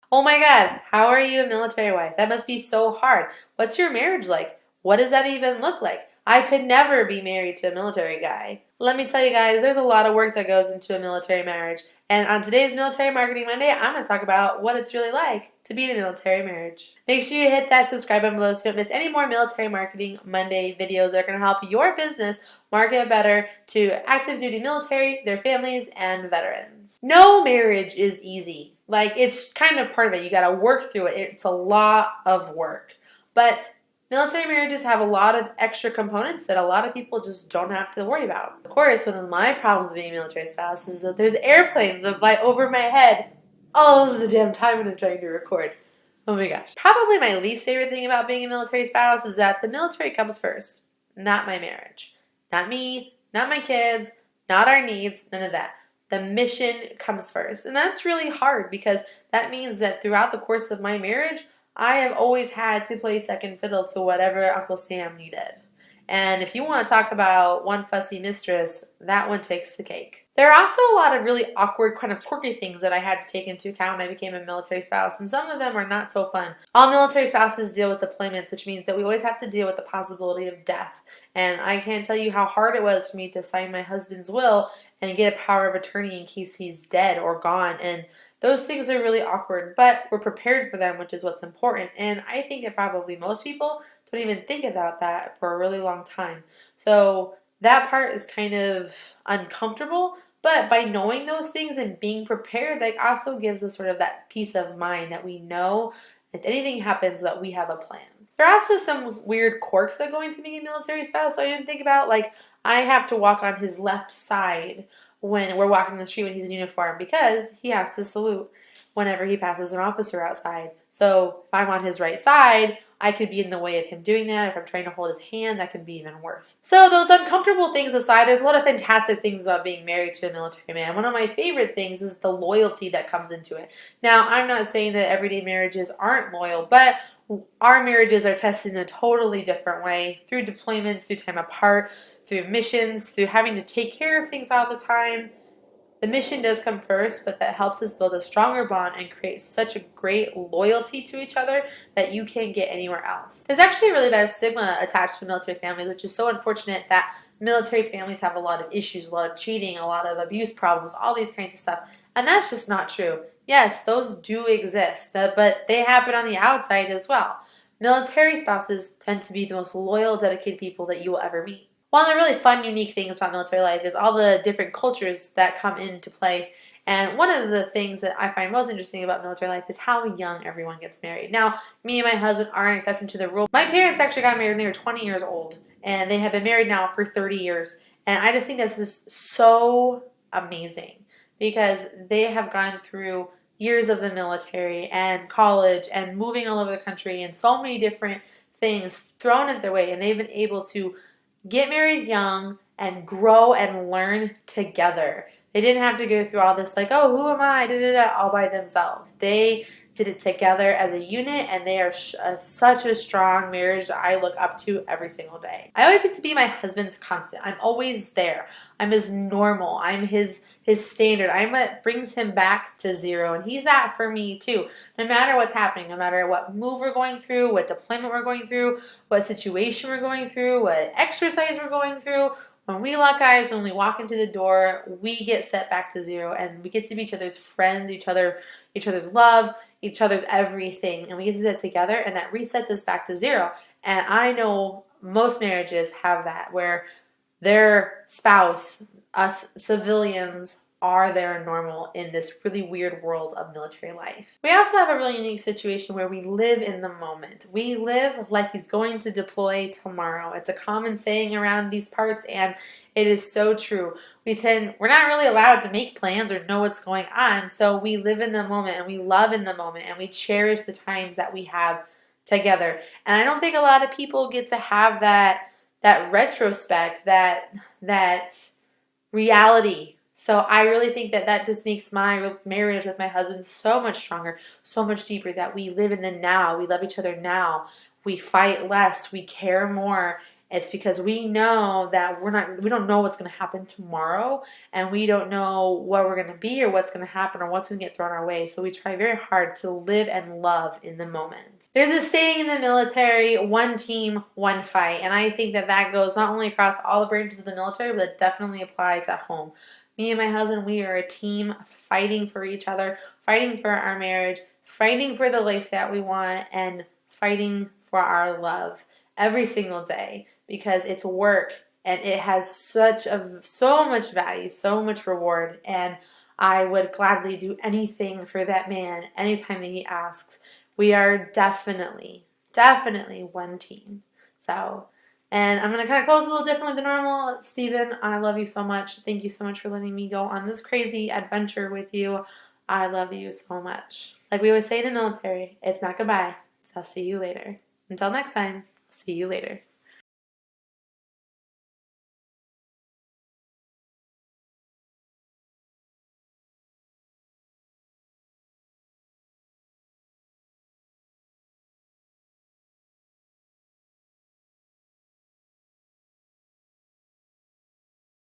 Oh my God, how are you a military wife? That must be so hard. What's your marriage like? What does that even look like? I could never be married to a military guy. Let me tell you guys, there's a lot of work that goes into a military marriage. And on today's Military Marketing Monday, I'm going to talk about what it's really like to be in a military marriage. Make sure you hit that subscribe button below so you don't miss any more Military Marketing Monday videos that are going to help your business market better to active duty military, their families, and veterans. No marriage is easy. Like, it's kind of part of it. You got to work through it. It's a lot of work. But military marriages have a lot of extra components that a lot of people just don't have to worry about. Of course, one of my problems being a military spouse is that there's airplanes that fly over my head all of the damn time when I'm trying to record. Oh my gosh. Probably my least favorite thing about being a military spouse is that the military comes first, not my marriage. Not me, not my kids, not our needs, none of that. The mission comes first. And that's really hard because that means that throughout the course of my marriage, I have always had to play second fiddle to whatever Uncle Sam needed. And if you want to talk about one fussy mistress, that one takes the cake. There are also a lot of really awkward, kind of quirky things that I had to take into account when I became a military spouse, and some of them are not so fun. All military spouses deal with deployments, which means that we always have to deal with the possibility of death. And I can't tell you how hard it was for me to sign my husband's will and get a power of attorney in case he's dead or gone. And those things are really awkward, but we're prepared for them, which is what's important. And I think that probably most people don't even think about that for a really long time. So that part is kind of uncomfortable, but by knowing those things and being prepared, that also gives us sort of that peace of mind that we know if anything happens that we have a plan. There are also some weird quirks that go into being a military spouse that I didn't think about. Like, I have to walk on his left side when we're walking the street when he's in uniform because he has to salute whenever he passes an officer outside. So if I'm on his right side, I could be in the way of him doing that. If I'm trying to hold his hand, that could be even worse. So those uncomfortable things aside, there's a lot of fantastic things about being married to a military man. One of my favorite things is the loyalty that comes into it. Now, I'm not saying that everyday marriages aren't loyal, but our marriages are tested in a totally different way through deployments, through time apart, through missions, through having to take care of things all the time. The mission does come first, but that helps us build a stronger bond and create such a great loyalty to each other that you can't get anywhere else. There's actually a really bad stigma attached to military families, which is so unfortunate that military families have a lot of issues, a lot of cheating, a lot of abuse problems, all these kinds of stuff. And that's just not true. Yes, those do exist, but they happen on the outside as well. Military spouses tend to be the most loyal, dedicated people that you will ever meet. One of the really fun, unique things about military life is all the different cultures that come into play. And one of the things that I find most interesting about military life is how young everyone gets married. Now, me and my husband are an exception to the rule. My parents actually got married when they were 20 years old, and they have been married now for 30 years. And I just think this is so amazing because they have gone through years of the military and college and moving all over the country and so many different things thrown at their way, and they've been able to get married young and grow and learn together. They didn't have to go through all this like, oh, who am I, all by themselves. They did it together as a unit, and they are such a strong marriage that I look up to every single day. I always like to be my husband's constant. I'm always there. I'm his normal. I'm his standard. I'm what brings him back to zero, and he's that for me too. No matter what's happening, no matter what move we're going through, what deployment we're going through, what situation we're going through, what exercise we're going through, when we lock eyes, when we walk into the door, we get set back to zero, and we get to be each other's friends, each other's love, each other's everything, and we get to do that together, and that resets us back to zero. And I know most marriages have that, where their spouse, us civilians, are their normal in this really weird world of military life. We also have a really unique situation where we live in the moment. We live like he's going to deploy tomorrow. It's a common saying around these parts, and it is so true. We're not really allowed to make plans or know what's going on, so we live in the moment, and we love in the moment, and we cherish the times that we have together. And I don't think a lot of people get to have that retrospect, that reality. So I really think that just makes my marriage with my husband so much stronger, so much deeper, that we live in the now. We love each other now. We fight less. We care more. It's because we know that we don't know what's going to happen tomorrow, and we don't know what we're going to be or what's going to happen or what's going to get thrown our way. So we try very hard to live and love in the moment. There's a saying in the military, one team, one fight. And I think that that goes not only across all the branches of the military, but it definitely applies at home. Me and my husband, we are a team fighting for each other, fighting for our marriage, fighting for the life that we want, and fighting for our love every single day, because it's work and it has so much value, so much reward, and I would gladly do anything for that man anytime that he asks. We are definitely one team. So, and I'm going to kind of close a little differently than normal. Steven, I love you so much. Thank you so much for letting me go on this crazy adventure with you. I love you so much. Like we always say in the military, it's not goodbye. So I'll see you later. Until next time, see you later.